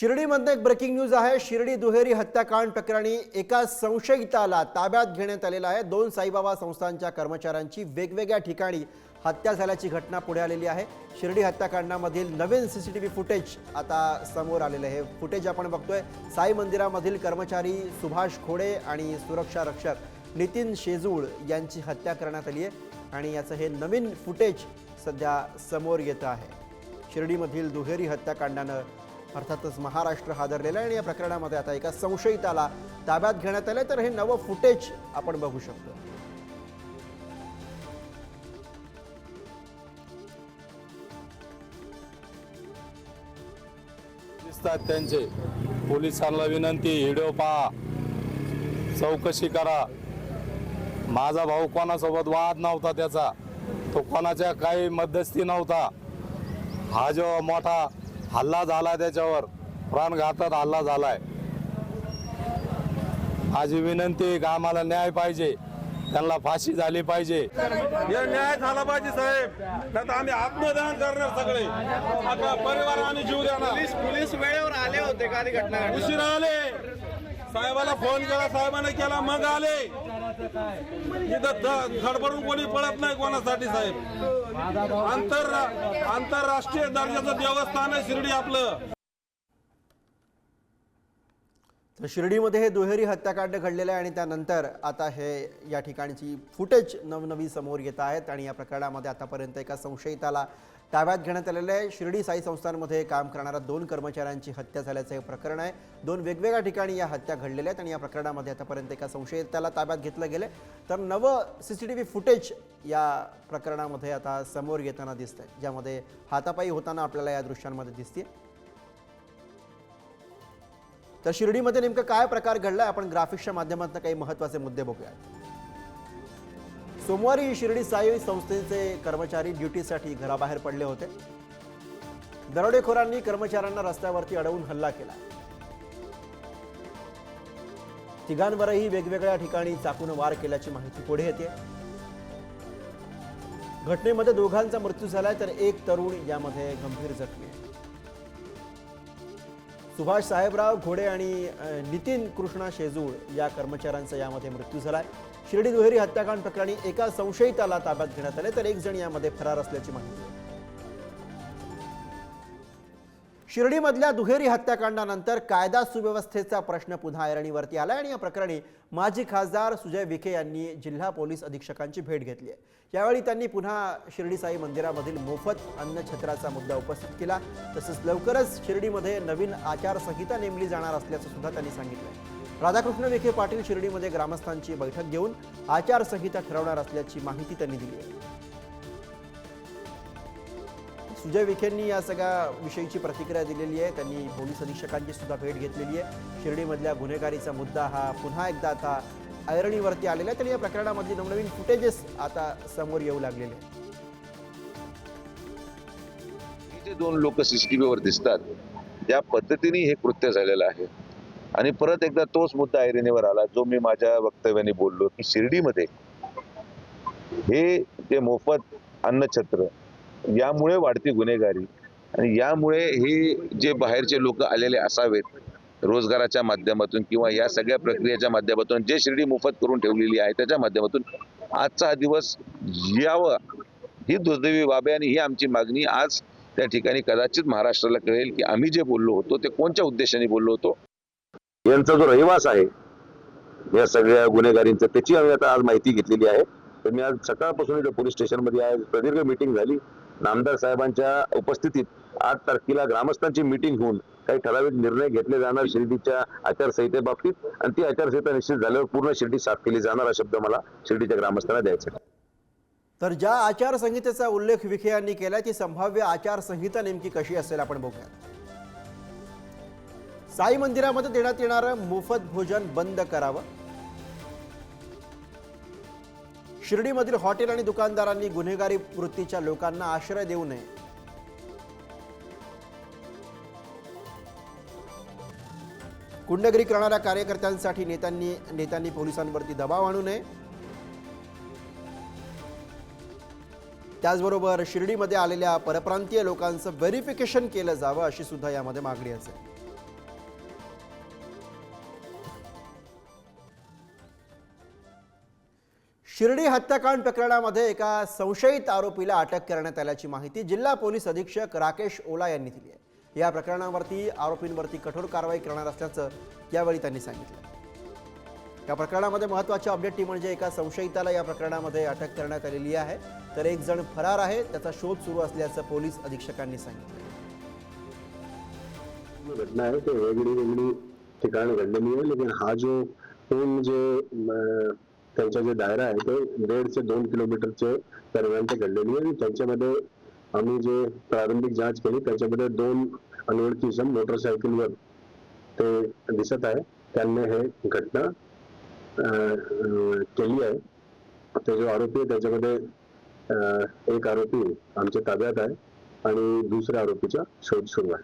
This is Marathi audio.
शिर्डीमध्ये एक ब्रेकिंग न्यूज आहे। शिर्डी दुहेरी हत्याकांड प्रकरणी एका संशयिताला ताब्यात घेण्यात आलेला आहे। दोन साईबाबा संस्थांच्या कर्मचाऱ्यांची वेगवेगळ्या ठिकाणी हत्या झाल्याची घटना पुढे आलेली आहे। शिर्डी हत्याकांडामधील नवीन सीसीटीव्ही फुटेज आता समोर आलेले आहे। फुटेज आपण बघतोय। साई मंदिरामधील कर्मचारी सुभाष खोडे आणि सुरक्षा रक्षक नितीन शेजूळ यांची हत्या करण्यात आली आहे आणि याचं हे नवीन फुटेज सध्या समोर येत आहे। शिर्डीमधील दुहेरी हत्याकांडाने अर्थातच महाराष्ट्र हादरलेला आहे आणि या प्रकरणामध्ये आता एका संशयिताला ताब्यात घेण्यात आले। तर हे नवं फुटेज आपण बघू शकतो। दिसतात त्यांचे पोलिसांना विनंती, व्हिडिओ पहा, चौकशी करा। माझा भाऊ कोणासोबत वाद नव्हता, त्याचा तो कोणाच्या काही मध्यस्थी नव्हता। हा जो मोठा हल्ला झाला त्याच्यावर, प्राणघातक हल्ला झालाय। माझी विनंती की आम्हाला न्याय पाहिजे, त्यांना फाशी झाली पाहिजे। या न्याय झाला पाहिजे साहेब, नाही आम्ही आत्मदान करणार सगळे। आता परिवाराने जीव देणार। पोलीस वेळेवर आले होते का? घटना उशीर आले, साहेबाला फोन केला, साहेबांनी केला, मग आले। इथं धडपडून कोणी पडत नाही कोणासाठी साहेब। आंतरराष्ट्रीय दर्जाचं देवस्थान आहे शिर्डी आपलं। तर शिर्डीमध्ये हे दुहेरी हत्याकांड घडलेलं आहे आणि त्यानंतर आता हे या ठिकाणची फुटेज नवनवी समोर येत आहेत आणि या प्रकरणामध्ये आतापर्यंत एका संशयिताला ताब्यात घेण्यात आलेलं आहे। शिर्डी साई संस्थांमध्ये काम करणाऱ्या दोन कर्मचाऱ्यांची हत्या झाल्याचं हे प्रकरण आहे। दोन वेगवेगळ्या ठिकाणी या हत्या घडलेल्या आहेत आणि या प्रकरणामध्ये आतापर्यंत एका संशयिताला ताब्यात घेतलं गेलं। तर नवं सीसीटीव्ही फुटेज या प्रकरणामध्ये आता समोर येताना दिसतंय, ज्यामध्ये हातापायी होताना आपल्याला या दृश्यांमध्ये दिसते। तर शिर्डीमध्ये नेमकं काय प्रकार घडलाय आपण ग्राफिक्सच्या माध्यमातून काही महत्त्वाचे मुद्दे बघूया। सोमवारी शिर्डी साई संस्थेचे कर्मचारी ड्युटीसाठी घराबाहेर पडले होते। दरोडेखोरांनी कर्मचाऱ्यांना रस्त्यावरती अडवून हल्ला केला। तिघांवरही वेगवेगळ्या ठिकाणी चाकून वार केल्याची माहिती पुढे येते। घटनेमध्ये दोघांचा मृत्यू झालाय तर एक तरुण यामध्ये गंभीर जखमी आहे। सुभाष साहेबराव घोडे आणि नितीन कृष्णा शेजूळ या कर्मचाऱ्यांचा यामध्ये मृत्यू झालाय। शिर्डी दुहेरी हत्याकांड प्रकरणी एका संशयिताला ताब्यात घेण्यात आले तर एक जण यामध्ये फरार असल्याची माहिती आहे। शिर्डीमधल्या दुहेरी हत्याकांडानंतर कायदा सुव्यवस्थेचा प्रश्न पुन्हा ऐरणीवरती आला आणि या प्रकरणी माजी खासदार सुजय विखे यांनी जिल्हा पोलीस अधीक्षकांची भेट घेतली आहे। यावेळी त्यांनी पुन्हा शिर्डी साई मंदिरामधील मोफत अन्नछत्राचा मुद्दा उपस्थित केला। तसंच लवकरच शिर्डीमध्ये नवीन आचारसंहिता नेमली जाणार असल्याचं सुद्धा त्यांनी सांगितलं। राधाकृष्ण विखे पाटील शिर्डीमध्ये ग्रामस्थांची बैठक घेऊन आचारसंहिता ठरवणार असल्याची माहिती त्यांनी दिली आहे। सुजय विखेंनी या सगळ्या विषयीची प्रतिक्रिया दिलेली आहे। त्यांनी पोलीस अधीक्षकांची सुद्धा भेट घेतलेली आहे। शिर्डीमधल्या गुन्हेगारीचा मुद्दा हा पुन्हा एकदा आता ऐरणीवरती आलेला आहे। तर या प्रकरणामधली नवनवीन फुटेजेस आता समोर येऊ लागलेले आहेत। जे दोन लोक सीसीटीव्हीवर दिसतात त्या पद्धतीने हे कृत्य झालेलं आहे आणि परत एकदा तोच मुद्दा ऐरणीवर आला जो मी माझ्या वक्तव्याने बोललो की शिर्डीमध्ये हे जे मोफत अन्नछत्र यामुळे वाढती गुन्हेगारी आणि यामुळे हे जे बाहेरचे लोक आलेले असावेत रोजगाराच्या माध्यमातून किंवा या सगळ्या प्रक्रियेच्या माध्यमातून जे शिर्डी मोफत करून ठेवलेली आहे त्याच्या माध्यमातून आजचा हा दिवस यावा ही दुर्दैवी बाब आहे आणि ही आमची मागणी आज त्या ठिकाणी कदाचित महाराष्ट्राला कळेल की आम्ही जे बोललो होतो ते कोणत्या उद्देशाने बोललो होतो। यांचा जो रहिवास आहे या सगळ्या गुन्हेगारींचा त्याची आम्ही आता आज माहिती घेतलेली आहे। तर मी आज सकाळपासून इथं पोलीस स्टेशनमध्ये आज प्रदीर्घ मीटिंग झाली। नामदार साहेबांच्या उपस्थितीत 8 तारखेला ग्रामस्थांची मीटिंग होऊन काही ठराविक निर्णय घेतले जाणार शिर्डीच्या आचारसंहितेबाबतीत आणि ती आचारसंहिता निश्चित झाल्यावर पूर्ण शिर्डी साफ केली जाणार हा शब्द मला शिर्डीच्या ग्रामस्थांना द्यायचा आहे। तर ज्या आचारसंहितेचा उल्लेख विखे यांनी केला ती संभाव्य आचारसंहिता नेमकी कशी असेल आपण बघूया। साई मंदिरामध्ये देण्यात येणारं मोफत भोजन बंद करावं। शिर्डीमधील हॉटेल आणि दुकानदारांनी गुन्हेगारी वृत्तीच्या लोकांना आश्रय देऊ नये। गुंडगिरी करणाऱ्या कार्यकर्त्यांसाठी नेत्यांनी पोलिसांवरती दबाव आणू नये। त्याचबरोबर शिर्डीमध्ये आलेल्या परप्रांतीय लोकांचं व्हेरिफिकेशन केलं जावं अशी सुद्धा यामध्ये मागणी असेल। शिर्डी हत्याकांड प्रकरणामध्ये एका संशयित आरोपीला अटक करण्यात आल्याची माहिती जिल्हा पोलीस अधीक्षक राकेश ओला यांनी दिली आहे। या प्रकरणावरती आरोपींवरती कठोर कारवाई करणार असल्याचं यावेळी त्यांनी सांगितलं। या प्रकरणामध्ये महत्त्वाची अपडेट ती म्हणजे एका संशयिताला या प्रकरणामध्ये अटक करण्यात आलेली आहे, तर एक जण फरार आहे, त्याचा शोध सुरू असल्याचं पोलीस अधीक्षकांनी सांगितलं। घटना है तो वेगळी ठिकाणी घडलेली आहे, लेकिन हा जो पूर्ण जे त्यांचा जे दायरा आहे तो 1.5 ते 2 किलोमीटरचे दरम्यान ते घडलेली आहे। आणि त्यांच्यामध्ये आम्ही जे प्रारंभिक जांच केली त्याच्यामध्ये 2 अनोळखी इसम मोटरसायकलवर ते दिसत आहे, त्यांनी हे घटना केली आहे। ते जो आरोपी आहे त्याच्यामध्ये एक आरोपी आमच्या ताब्यात आहे आणि दुसऱ्या आरोपीचा शोध सुरू आहे।